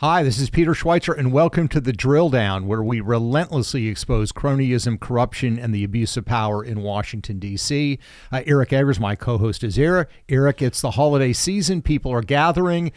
Hi, this is Peter Schweizer, and welcome to the Drilldown, where we relentlessly expose cronyism, corruption, and the abuse of power in Washington, D.C. Eric Eggers, my co-host, is here. Eric, it's the holiday season. People are gathering,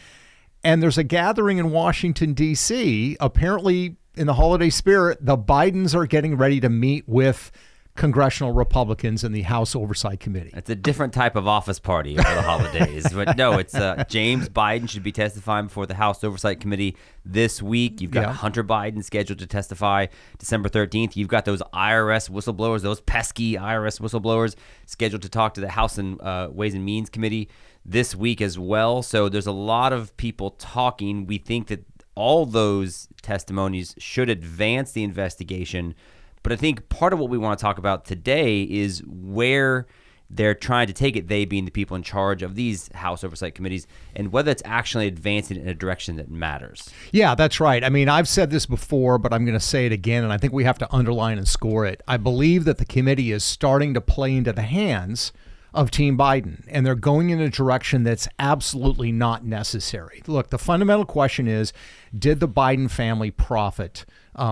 and there's a gathering in Washington, D.C. Apparently, in the holiday spirit, the Bidens are getting ready to meet with congressional Republicans in the House Oversight Committee. It's a different type of office party over the holidays. But no, it's James Biden should be testifying before the House Oversight Committee this week. You've got Hunter Biden scheduled to testify December 13th. You've got those IRS whistleblowers, those pesky IRS whistleblowers scheduled to talk to the House and Ways and Means Committee this week as well. So there's a lot of people talking. We think that all those testimonies should advance the investigation. But I think part of what we want to talk about today is where they're trying to take it, they being the people in charge of these House Oversight Committees, and whether it's actually advancing in a direction that matters. Yeah, that's right. I mean, I've said this before, but I'm going to say it again, and I think we have to underline and score it. I believe that the committee is starting to play into the hands of Team Biden, and they're going in a direction that's absolutely not necessary. Look, the fundamental question is, did the Biden family profit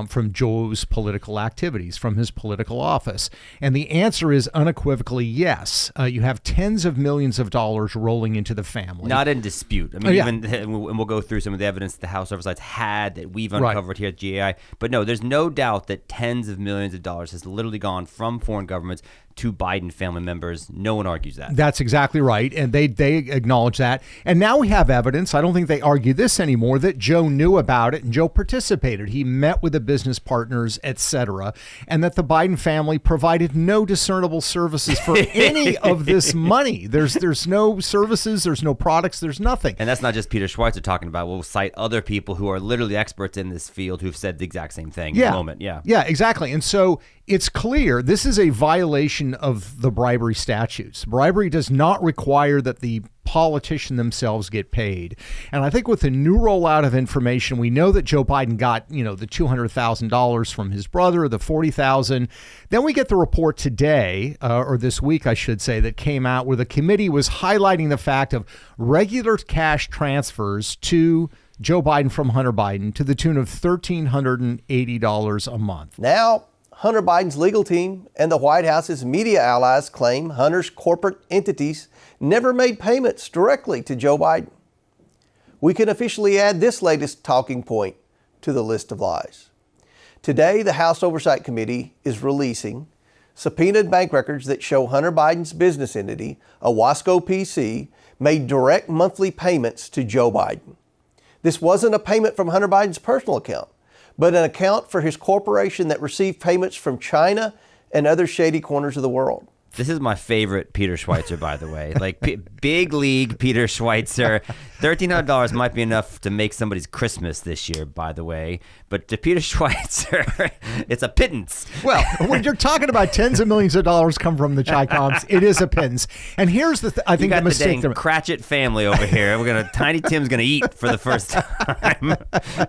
from Joe's political activities, from his political office? And the answer is unequivocally yes. You have tens of millions of dollars rolling into the family. Not in dispute. I mean, and we'll go through some of the evidence that the House Oversight had that we've uncovered here at GAI. But no, there's no doubt that tens of millions of dollars has literally gone from foreign governments to Biden family members. No one argues that. That's exactly right. And they acknowledge that. And now we have evidence, I don't think they argue this anymore, that Joe knew about it and Joe participated. He met with the business partners, etc., and that the Biden family provided no discernible services for any of this money. There's no services, there's no products, there's nothing. And that's not just Peter Schweizer talking about. We'll cite other people who are literally experts in this field who've said the exact same thing in the moment. Yeah, exactly. And so it's clear this is a violation of the bribery statutes. Bribery does not require that the politician themselves get paid. And I think with the new rollout of information, we know that Joe Biden got, the $200,000 from his brother, the $40,000. Then we get the report today, or this week, I should say, that came out where the committee was highlighting the fact of regular cash transfers to Joe Biden from Hunter Biden to the tune of $1,380 a month. Now, Hunter Biden's legal team and the White House's media allies claim Hunter's corporate entities never made payments directly to Joe Biden. We can officially add this latest talking point to the list of lies. Today, the House Oversight Committee is releasing subpoenaed bank records that show Hunter Biden's business entity, Owasco PC, made direct monthly payments to Joe Biden. This wasn't a payment from Hunter Biden's personal account, but an account for his corporation that received payments from China and other shady corners of the world. This is my favorite Peter Schweizer, by the way. Like big league Peter Schweizer. $1,300 might be enough to make somebody's Christmas this year, by the way. But to Peter Schweizer, it's a pittance. Well, when you're talking about tens of millions of dollars come from the Chi-Coms, it is a pittance. And here's I think the mistake. The Cratchit family over here. Tiny Tim's gonna eat for the first time,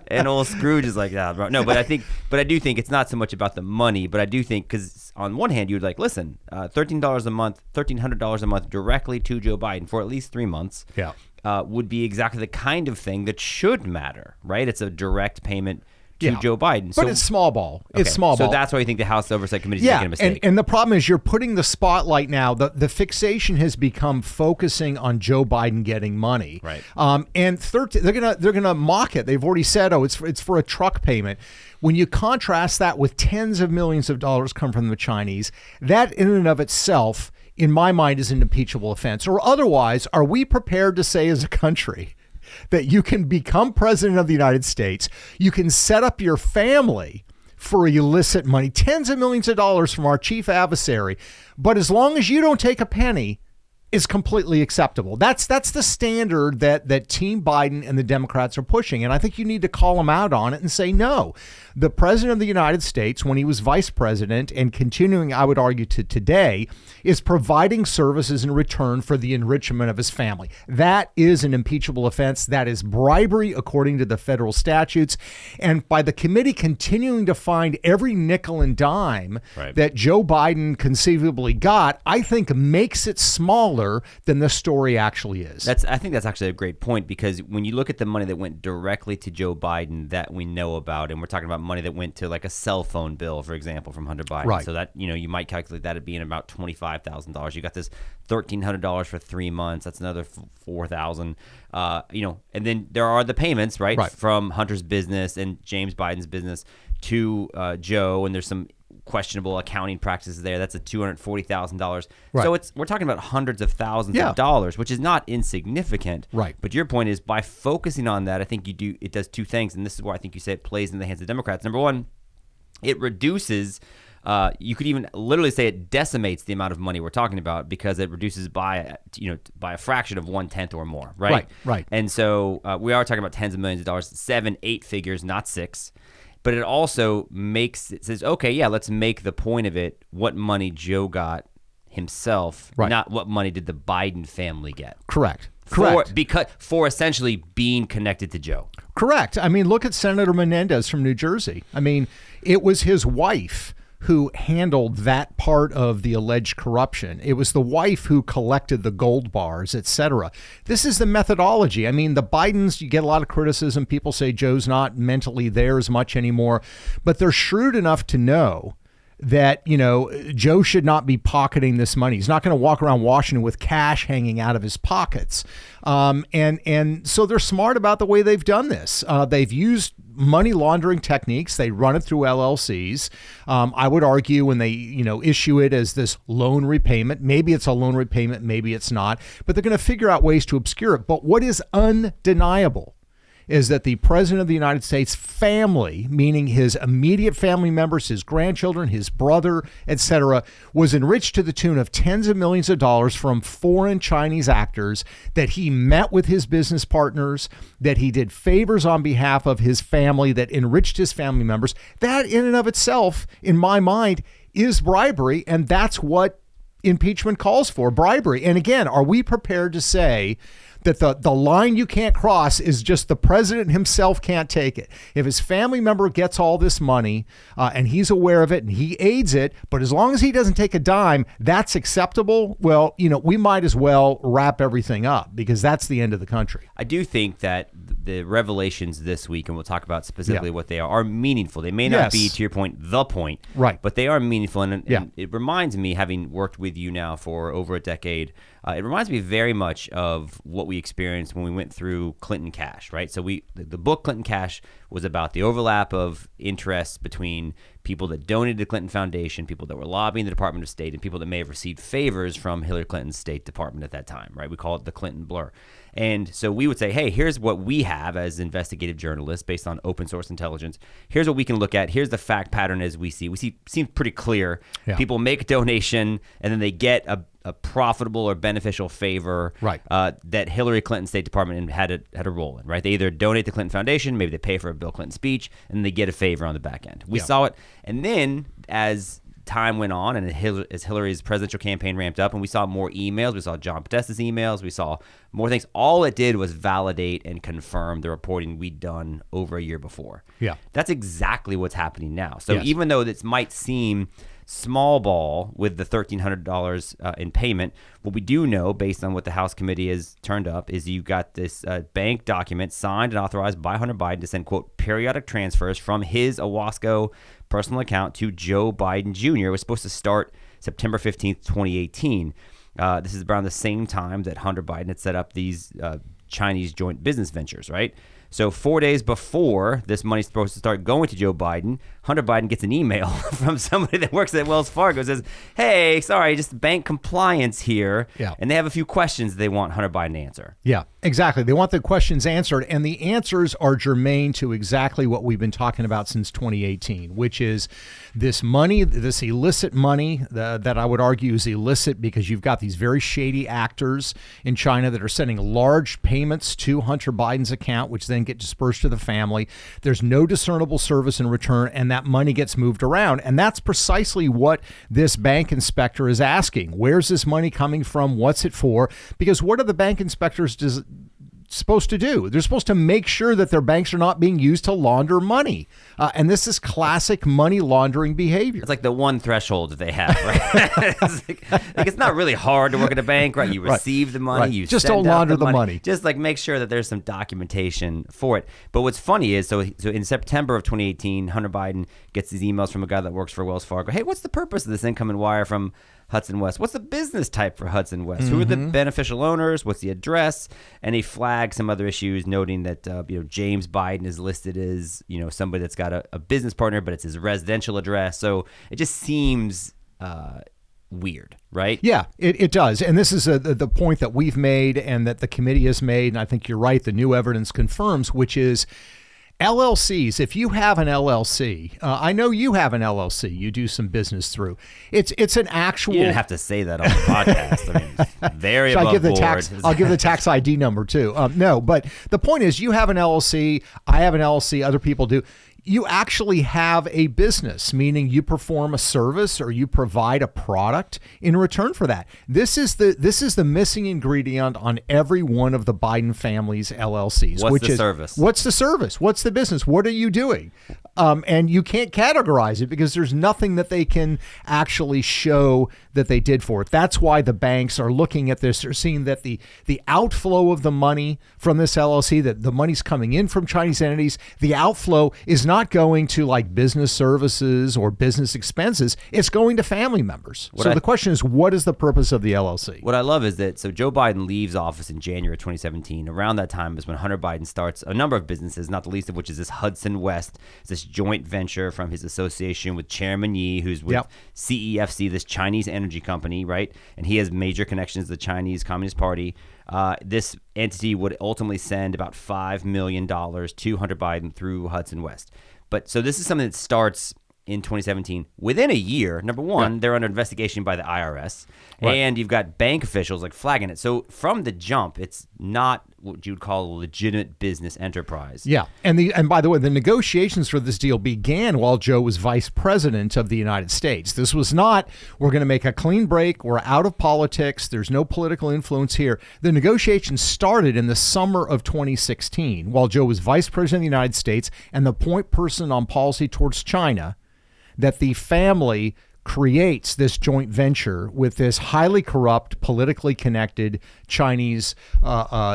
and old Scrooge is like, no, but I do think it's not so much about the money, but I do think because on one hand you'd like, listen, $1,300 a month, $1,300 a month directly to Joe Biden for at least 3 months. Yeah. Would be exactly the kind of thing that should matter, right? It's a direct payment to Joe Biden. But it's small ball. Okay. It's small ball. So that's why you think the House Oversight Committee is making a mistake. And the problem is you're putting the spotlight now. The fixation has become focusing on Joe Biden getting money. Right. And they're gonna mock it. They've already said, it's for a truck payment. When you contrast that with tens of millions of dollars come from the Chinese, that in and of itself, in my mind, is an impeachable offense. Or otherwise, are we prepared to say as a country that you can become president of the United States, you can set up your family for illicit money, tens of millions of dollars from our chief adversary, but as long as you don't take a penny, is completely acceptable. That's the standard that Team Biden and the Democrats are pushing. And I think you need to call them out on it and say, no, the president of the United States, when he was vice president and continuing, I would argue to today, is providing services in return for the enrichment of his family. That is an impeachable offense. That is bribery according to the federal statutes. And by the committee continuing to find every nickel and dime that Joe Biden conceivably got, I think makes it smaller simpler than the story actually is. I think that's actually a great point, because when you look at the money that went directly to Joe Biden that we know about, and we're talking about money that went to like a cell phone bill, for example, from Hunter Biden. Right. So that, you might calculate that at being about $25,000. You got this $1,300 for 3 months. That's another $4,000. And then there are the payments, right, from Hunter's business and James Biden's business to Joe, and there's some questionable accounting practices there. That's a $240,000. Right. So we're talking about hundreds of thousands of dollars, which is not insignificant. Right. But your point is, by focusing on that, I think it does two things, and this is where I think you say it plays in the hands of Democrats. Number one, it reduces. You could even literally say it decimates the amount of money we're talking about, because it reduces by a fraction of 1/10 or more, right? Right. And so we are talking about tens of millions of dollars, 7, 8 figures, not 6. But it also says, okay, yeah, let's make the point of it what money Joe got himself, not what money did the Biden family get. Correct. For essentially being connected to Joe. Correct. I mean, look at Senator Menendez from New Jersey. I mean, it was his wife who handled that part of the alleged corruption. It was the wife who collected the gold bars, et cetera. This is the methodology. I mean, the Bidens, you get a lot of criticism. People say Joe's not mentally there as much anymore, but they're shrewd enough to know that, Joe should not be pocketing this money. He's not going to walk around Washington with cash hanging out of his pockets. And so they're smart about the way they've done this. They've used money laundering techniques. They run it through LLCs. I would argue when they, issue it as this loan repayment, maybe it's a loan repayment, maybe it's not, but they're going to figure out ways to obscure it. But what is undeniable is that the President of the United States family, meaning his immediate family members, his grandchildren, his brother, etc., was enriched to the tune of tens of millions of dollars from foreign Chinese actors, that he met with his business partners, that he did favors on behalf of his family, that enriched his family members. That in and of itself, in my mind, is bribery, and that's what impeachment calls for, bribery. And again, are we prepared to say that the line you can't cross is just the president himself can't take it? If his family member gets all this money and he's aware of it and he aids it, but as long as he doesn't take a dime, that's acceptable. Well, we might as well wrap everything up, because that's the end of the country. I do think that the revelations this week, and we'll talk about specifically what they are meaningful. They may not be, to your point, the point, right? But they are meaningful. And it reminds me, having worked with you now for over a decade, it reminds me very much of what we experienced when we went through Clinton Cash, right? So the book Clinton Cash was about the overlap of interests between people that donated to the Clinton Foundation, people that were lobbying the Department of State, and people that may have received favors from Hillary Clinton's State Department at that time, right? We call it the Clinton blur. And so we would say, hey, here's what we have as investigative journalists based on open source intelligence. Here's what we can look at. Here's the fact pattern as we see. Seems pretty clear. Yeah. People make a donation and then they get a profitable or beneficial favor, right, that Hillary Clinton's State Department had a role in, right? They either donate to the Clinton Foundation, maybe they pay for a Bill Clinton speech, and they get a favor on the back end. We saw it. And then as time went on and as Hillary's presidential campaign ramped up and we saw more emails, we saw John Podesta's emails, we saw more things. All it did was validate and confirm the reporting we'd done over a year before. Yeah. That's exactly what's happening now. So even though this might seem small ball with the $1,300 in payment, what we do know, based on what the House committee has turned up, is you got this bank document signed and authorized by Hunter Biden to send, quote, periodic transfers from his Owasco personal account to Joe Biden Jr. It was supposed to start September 15th, 2018. This is around the same time that Hunter Biden had set up these Chinese joint business ventures, right? So 4 days before this money's supposed to start going to Joe Biden, Hunter Biden gets an email from somebody that works at Wells Fargo. It says, hey, sorry, just bank compliance here. Yeah. And they have a few questions they want Hunter Biden to answer. Yeah, exactly. They want the questions answered, and the answers are germane to exactly what we've been talking about since 2018, which is this money, this illicit money that I would argue is illicit because you've got these very shady actors in China that are sending large payments to Hunter Biden's account, which then get dispersed to the family. There's no discernible service in return, and that money gets moved around. And that's precisely what this bank inspector is asking. Where's this money coming from? What's it for? Because what are the bank inspectors supposed to do? They're supposed to make sure that their banks are not being used to launder money. And this is classic money laundering behavior. It's like the one threshold that they have, right? It's not really hard to work at a bank, right? You receive the money, you just send don't out launder the money. Just like make sure that there's some documentation for it. But what's funny is, so in September of 2018, Hunter Biden gets these emails from a guy that works for Wells Fargo. Hey, what's the purpose of this incoming wire from Hudson West? What's the business type for Hudson West? Who are the beneficial owners? What's the address? And he flags some other issues, noting that James Biden is listed as somebody that's got a business partner, but it's his residential address. So it just seems weird, right? Yeah, it does. And this is the point that we've made and that the committee has made. And I think you're right. The new evidence confirms, which is LLCs. If you have an LLC, I know you have an LLC. You do some business through. It's an actual. You didn't have to say that on the podcast. I mean, very above board. I'll give the tax ID number too. No, but the point is, you have an LLC. I have an LLC. Other people do. You actually have a business, meaning you perform a service or you provide a product in return for that. This is the missing ingredient on every one of the Biden family's LLCs. What's the service? What's the service? What's the business? What are you doing? And you can't categorize it because there's nothing that they can actually show that they did for it. That's why the banks are looking at this. They're seeing that the outflow of the money from this LLC, that the money's coming in from Chinese entities, the outflow is not going to like business services or business expenses. It's going to family members. The question is, what is the purpose of the LLC? What I love is that, so Joe Biden leaves office in January 2017. Around that time is when Hunter Biden starts a number of businesses, not the least of which is this Hudson West, this joint venture from his association with Chairman Yi, who's with CEFC, this Chinese energy company, right? And he has major connections to the Chinese Communist Party. This entity would ultimately send about $5 million to Hunter Biden through Hudson West. But so this is something that starts in 2017. Within a year, number one, they're under investigation by the IRS, and you've got bank officials like flagging it. So from the jump, it's not what you'd call a legitimate business enterprise. Yeah, and by the way, the negotiations for this deal began while Joe was vice president of the United States. This was not, we're going to make a clean break, we're out of politics, there's no political influence here. The negotiations started in the summer of 2016 while Joe was vice president of the United States and the point person on policy towards China, that the family creates this joint venture with this highly corrupt, politically connected Chinese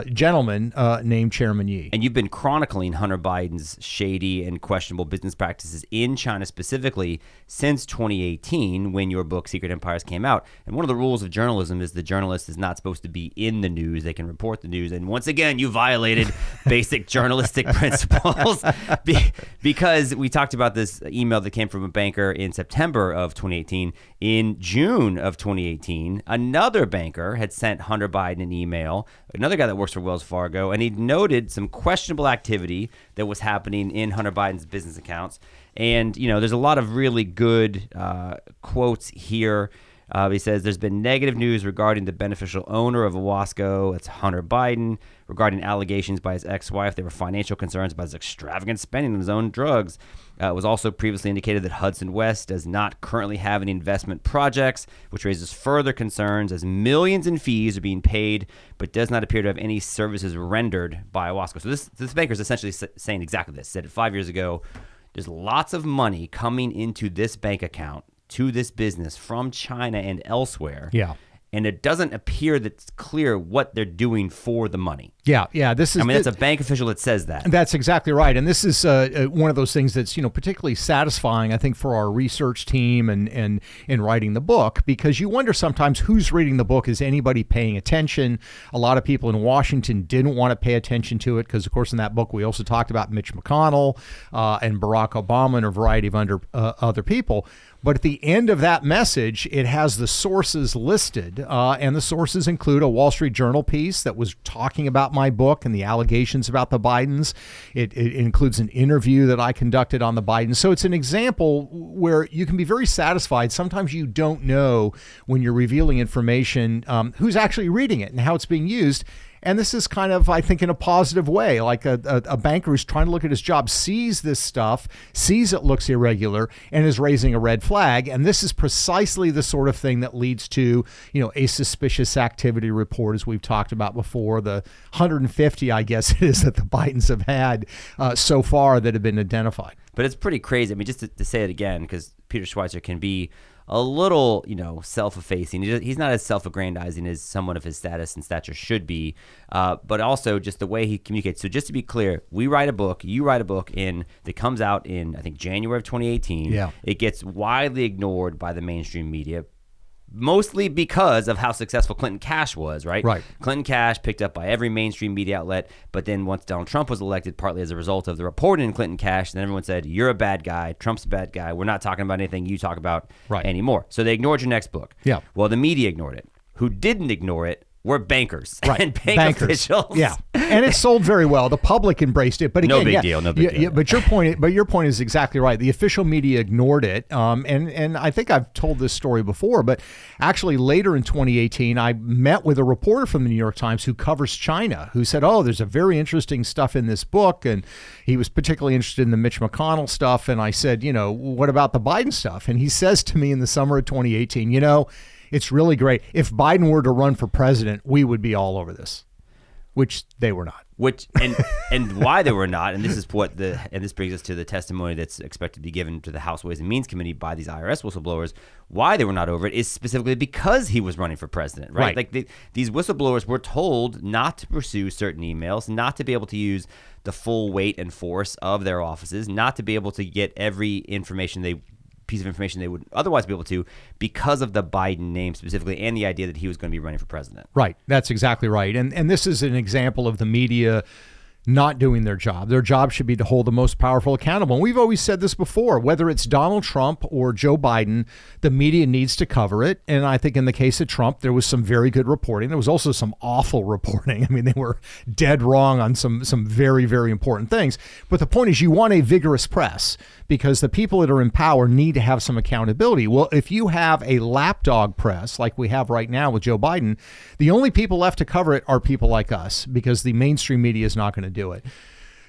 gentleman named Chairman Yi. And you've been chronicling Hunter Biden's shady and questionable business practices in China specifically since 2018 when your book Secret Empires came out. And one of the rules of journalism is the journalist is not supposed to be in the news. They can report the news. And once again, you violated basic journalistic principles because we talked about this email that came from a banker in September of 2018. In June of 2018, another banker had sent Hunter Biden an email, another guy that works for Wells Fargo, and he noted some questionable activity that was happening in Hunter Biden's business accounts. And, there's a lot of really good quotes here. He says, there's been negative news regarding the beneficial owner of Owasco, that's Hunter Biden, regarding allegations by his ex-wife. There were financial concerns about his extravagant spending on his own drugs. It was also previously indicated that Hudson West does not currently have any investment projects, which raises further concerns as millions in fees are being paid, but does not appear to have any services rendered by Owasco. So this banker is essentially saying exactly this. Said it 5 years ago, there's lots of money coming into this bank account to this business from China and elsewhere. Yeah. And it doesn't appear that it's clear what they're doing for the money. Yeah. This is. That's a bank official that says that. That's exactly right. And this is one of those things that's particularly satisfying, I think, for our research team and in writing the book, because you wonder sometimes who's reading the book. Is anybody paying attention? A lot of people in Washington didn't want to pay attention to it because, of course, in that book we also talked about Mitch McConnell and Barack Obama and a variety of other people. But at the end of that message, it has the sources listed, and the sources include a Wall Street Journal piece that was talking about my book and the allegations about the Bidens. It includes an interview that I conducted on the Bidens. So it's an example where you can be very satisfied. Sometimes you don't know when you're revealing information who's actually reading it and how it's being used. And this is kind of, I think, in a positive way, like a banker who's trying to look at his job, sees this stuff, sees it looks irregular, and is raising a red flag. And this is precisely the sort of thing that leads to, a suspicious activity report, as we've talked about before, the 150, I guess it is, that the Bidens have had so far that have been identified. But it's pretty crazy. I mean, just to say it again, because Peter Schweizer can be a little, self-effacing. He's not as self-aggrandizing as someone of his status and stature should be, but also just the way he communicates. So just to be clear, you write a book that comes out in, I think, January of 2018. Yeah. It gets widely ignored by the mainstream media, mostly because of how successful Clinton Cash was, right? Right. Clinton Cash picked up by every mainstream media outlet, but then once Donald Trump was elected, partly as a result of the reporting in Clinton Cash, then everyone said, you're a bad guy, Trump's a bad guy, we're not talking about anything you talk about anymore. So they ignored your next book. Yeah. Well, the media ignored it. Who didn't ignore it were bankers and bank officials. Yeah, and it sold very well. The public embraced it, but again, no big deal. Yeah, but your point is exactly right. The official media ignored it, and I think I've told this story before, but actually later in 2018, I met with a reporter from the New York Times who covers China, who said, "Oh, there's a very interesting stuff in this book," and he was particularly interested in the Mitch McConnell stuff. And I said, what about the Biden stuff? And he says to me in the summer of 2018, it's really great. If Biden were to run for president, we would be all over this, which they were not. And why they were not, and this brings us to the testimony that's expected to be given to the House Ways and Means Committee by these IRS whistleblowers. Why they were not over it is specifically because he was running for president, right? Like these whistleblowers were told not to pursue certain emails, not to be able to use the full weight and force of their offices, not to be able to get every piece of information they would otherwise be able to, because of the Biden name specifically and the idea that he was going to be running for president. Right. That's exactly right. And this is an example of the media not doing their job. Their job should be to hold the most powerful accountable. And we've always said this before, whether it's Donald Trump or Joe Biden, the media needs to cover it. And I think in the case of Trump, there was some very good reporting. There was also some awful reporting. I mean, they were dead wrong on some very, very important things. But the point is, you want a vigorous press, because the people that are in power need to have some accountability. Well, if you have a lapdog press like we have right now with Joe Biden, the only people left to cover it are people like us, because the mainstream media is not going to do it.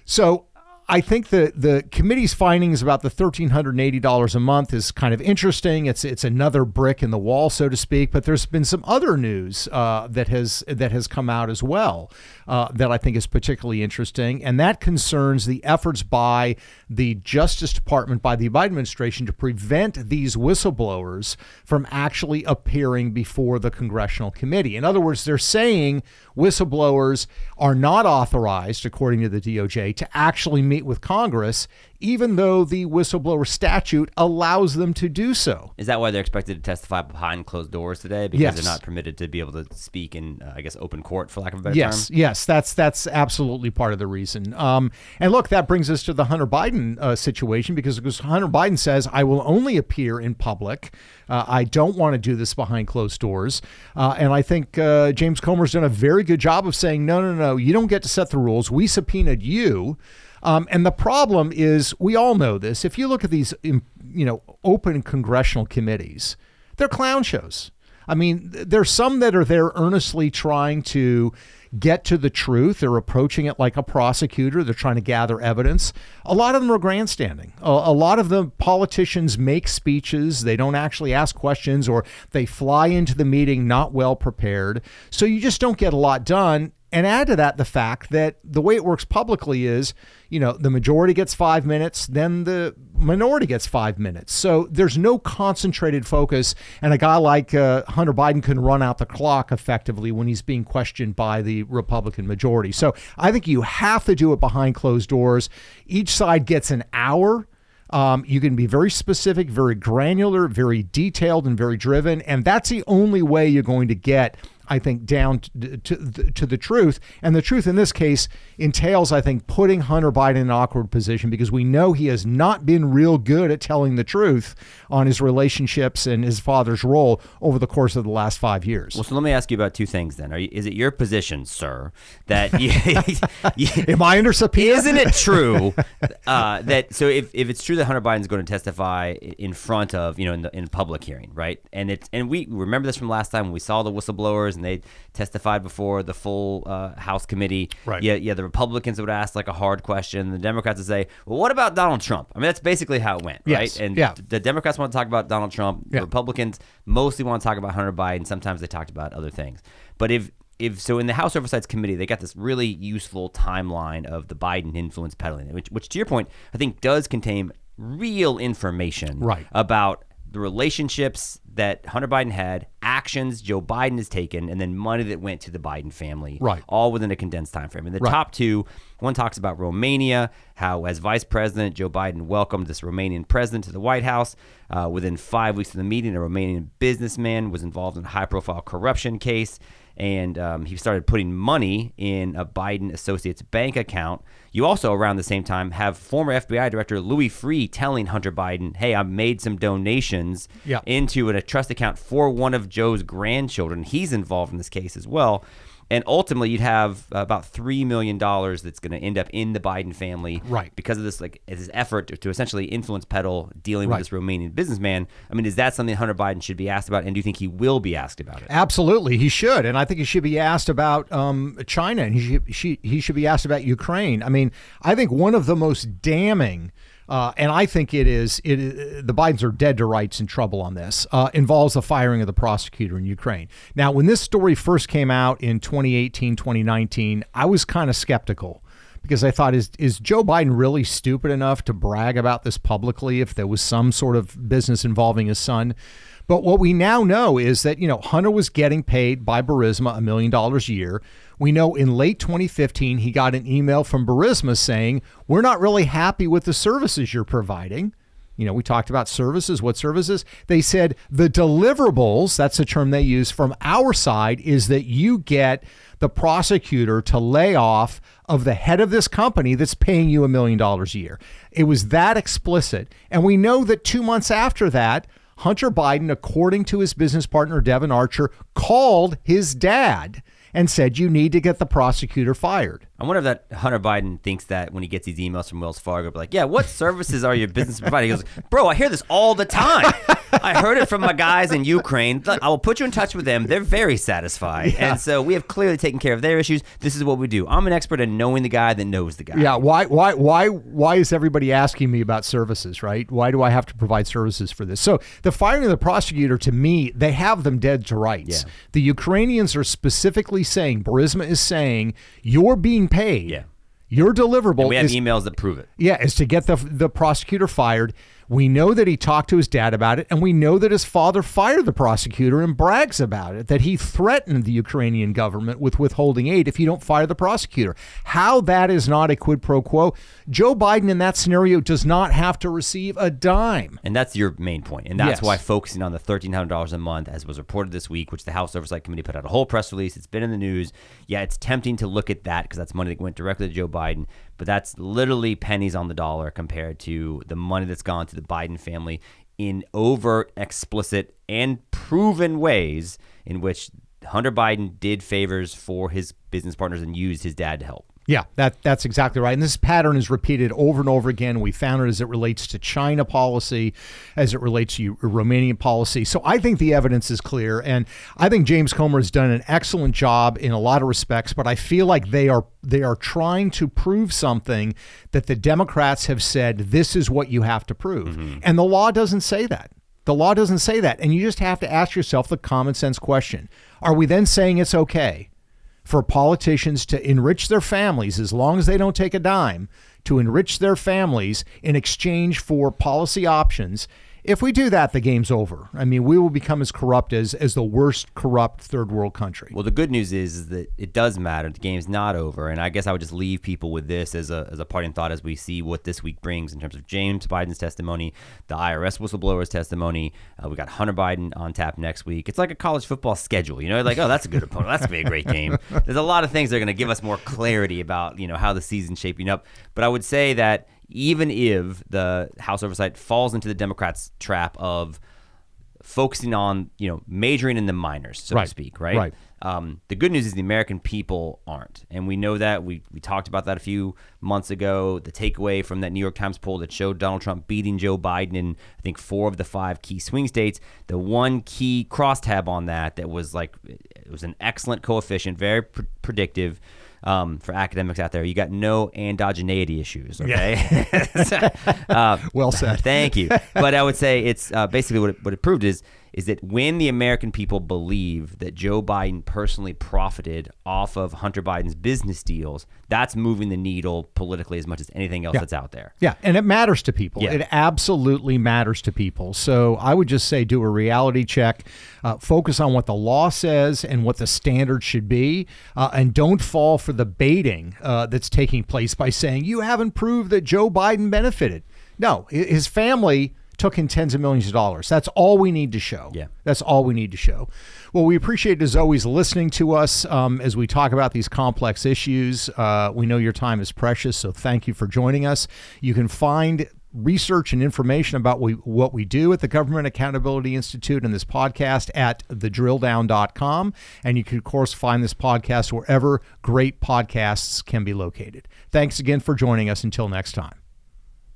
So I think the committee's findings about the $1,380 a month is kind of interesting. It's another brick in the wall, so to speak. But there's been some other news that has come out as well that I think is particularly interesting, and that concerns the efforts by the Justice Department, by the Biden administration, to prevent these whistleblowers from actually appearing before the congressional committee. In other words, they're saying whistleblowers are not authorized, according to the DOJ, to actually meet with Congress, even though the whistleblower statute allows them to do so. Is that why they're expected to testify behind closed doors today? Because they're not permitted to be able to speak in, open court, for lack of a better term? Yes, that's absolutely part of the reason. And look, that brings us to the Hunter Biden situation, because Hunter Biden says, I will only appear in public. I don't want to do this behind closed doors. And I think James Comer's done a very good job of saying, no, you don't get to set the rules. We subpoenaed you. And the problem is, we all know this. If you look at these, open congressional committees, they're clown shows. I mean, there's some that are there earnestly trying to get to the truth. They're approaching it like a prosecutor. They're trying to gather evidence. A lot of them are grandstanding. A lot of the politicians make speeches. They don't actually ask questions, or they fly into the meeting not well prepared. So you just don't get a lot done. And add to that the fact that the way it works publicly is, the majority gets 5 minutes, then the minority gets 5 minutes. So there's no concentrated focus. And a guy like Hunter Biden can run out the clock effectively when he's being questioned by the Republican majority. So I think you have to do it behind closed doors. Each side gets an hour. You can be very specific, very granular, very detailed, and very driven. And that's the only way you're going to get, I think, down to the truth. And the truth in this case entails, I think, putting Hunter Biden in an awkward position, because we know he has not been real good at telling the truth on his relationships and his father's role over the course of the last 5 years. Well, so let me ask you about two things then. Is it your position, sir, that am I under subpoena? Isn't it true that, so if it's true that Hunter Biden's going to testify in front of, in public hearing, right? And we remember this from last time when we saw the whistleblowers and they testified before the full House committee. Right. Yeah, the Republicans would ask like a hard question. The Democrats would say, well, what about Donald Trump? I mean, that's basically how it went, right? Yes. And Yeah. the Democrats want to talk about Donald Trump. The Republicans mostly want to talk about Hunter Biden. Sometimes they talked about other things. But if so, in the House Oversight Committee, they got this really useful timeline of the Biden influence peddling, which to your point, I think does contain real information about the relationships that Hunter Biden had, actions Joe Biden has taken, and then money that went to the Biden family, all within a condensed time frame. And the top two, one talks about Romania, how as vice president, Joe Biden welcomed this Romanian president to the White House. Within 5 weeks of the meeting, a Romanian businessman was involved in a high-profile corruption case, and he started putting money in a Biden associate's bank account. You also, around the same time, have former FBI Director Louis Freeh telling Hunter Biden, hey, I made some donations into a trust account for one of Joe's grandchildren. He's involved in this case as well. And ultimately, you'd have about $3 million that's going to end up in the Biden family because of this, this effort to essentially influence peddle dealing with this Romanian businessman. I mean, is that something Hunter Biden should be asked about? And do you think he will be asked about it? Absolutely, he should. And I think he should be asked about China, and he should be asked about Ukraine. I mean, I think one of the most damning and I think the Bidens are dead to rights in trouble on this, involves the firing of the prosecutor in Ukraine. Now, when this story first came out in 2018, 2019, I was kind of skeptical because I thought, is Joe Biden really stupid enough to brag about this publicly if there was some sort of business involving his son? But what we now know is that, Hunter was getting paid by Burisma $1 million a year. We know in late 2015, he got an email from Burisma saying, we're not really happy with the services you're providing. We talked about services. What services? They said the deliverables, that's the term they use, from our side is that you get the prosecutor to lay off of the head of this company that's paying you $1 million a year. It was that explicit. And we know that 2 months after that, Hunter Biden, according to his business partner, Devin Archer, called his dad and said, you need to get the prosecutor fired. I wonder if that Hunter Biden thinks that when he gets these emails from Wells Fargo, be like, yeah, what services are your business providing? He goes, bro, I hear this all the time. I heard it from my guys in Ukraine. I will put you in touch with them. They're very satisfied. Yeah. And so we have clearly taken care of their issues. This is what we do. I'm an expert in knowing the guy that knows the guy. Yeah. Why is everybody asking me about services, right? Why do I have to provide services for this? So the firing of the prosecutor, to me, they have them dead to rights. Yeah. The Ukrainians are specifically saying, Burisma is saying, you're being paid. Yeah. Your deliverable and we have emails that prove it. Yeah, is to get the prosecutor fired. We know that he talked to his dad about it, and we know that his father fired the prosecutor and brags about it, that he threatened the Ukrainian government with withholding aid if you don't fire the prosecutor. How that is not a quid pro quo. Joe Biden in that scenario does not have to receive a dime. And that's your main point. And that's why focusing on the $1,300 a month, as was reported this week, which the House Oversight Committee put out a whole press release. It's been in the news. Yeah, it's tempting to look at that because that's money that went directly to Joe Biden. But that's literally pennies on the dollar compared to the money that's gone to the Biden family in overt, explicit, and proven ways in which Hunter Biden did favors for his business partners and used his dad to help. Yeah, that's exactly right. And this pattern is repeated over and over again. We found it as it relates to China policy, as it relates to Romanian policy. So I think the evidence is clear. And I think James Comer has done an excellent job in a lot of respects, but I feel like they are trying to prove something that the Democrats have said, this is what you have to prove. Mm-hmm. And the law doesn't say that. The law doesn't say that. And you just have to ask yourself the common sense question. Are we then saying it's okay for politicians to enrich their families, as long as they don't take a dime, to enrich their families in exchange for policy options? If we do that, the game's over. I mean, we will become as corrupt as the worst corrupt third world country. Well, the good news is that it does matter. The game's not over. And I guess I would just leave people with this as a parting thought as we see what this week brings in terms of James Biden's testimony, the IRS whistleblower's testimony. We got Hunter Biden on tap next week. It's like a college football schedule. Like, oh, that's a good opponent. That's going to be a great game. There's a lot of things that are going to give us more clarity about, how the season's shaping up. But I would say that even if the House Oversight falls into the Democrats' trap of focusing on, majoring in the minors, so to speak, right? Right. The good news is the American people aren't. And we know that. We talked about that a few months ago. The takeaway from that New York Times poll that showed Donald Trump beating Joe Biden in, I think, 4 of the 5 key swing states. The one key crosstab on that was it was an excellent coefficient, very predictive. For academics out there, you got no endogeneity issues, okay? Well said. Thank you. But I would say it's basically what it proved is that when the American people believe that Joe Biden personally profited off of Hunter Biden's business deals, that's moving the needle politically as much as anything else that's out there. Yeah, and it matters to people. Yeah. It absolutely matters to people. So I would just say do a reality check, focus on what the law says and what the standard should be, and don't fall for the baiting that's taking place by saying you haven't proved that Joe Biden benefited. No, his family took in tens of millions of dollars. That's all we need to show. Yeah. That's all we need to show. Well, we appreciate, as always, listening to us as we talk about these complex issues. We know your time is precious, so thank you for joining us. You can find research and information about what we do at the Government Accountability Institute and this podcast at thedrilldown.com. And you can, of course, find this podcast wherever great podcasts can be located. Thanks again for joining us. Until next time.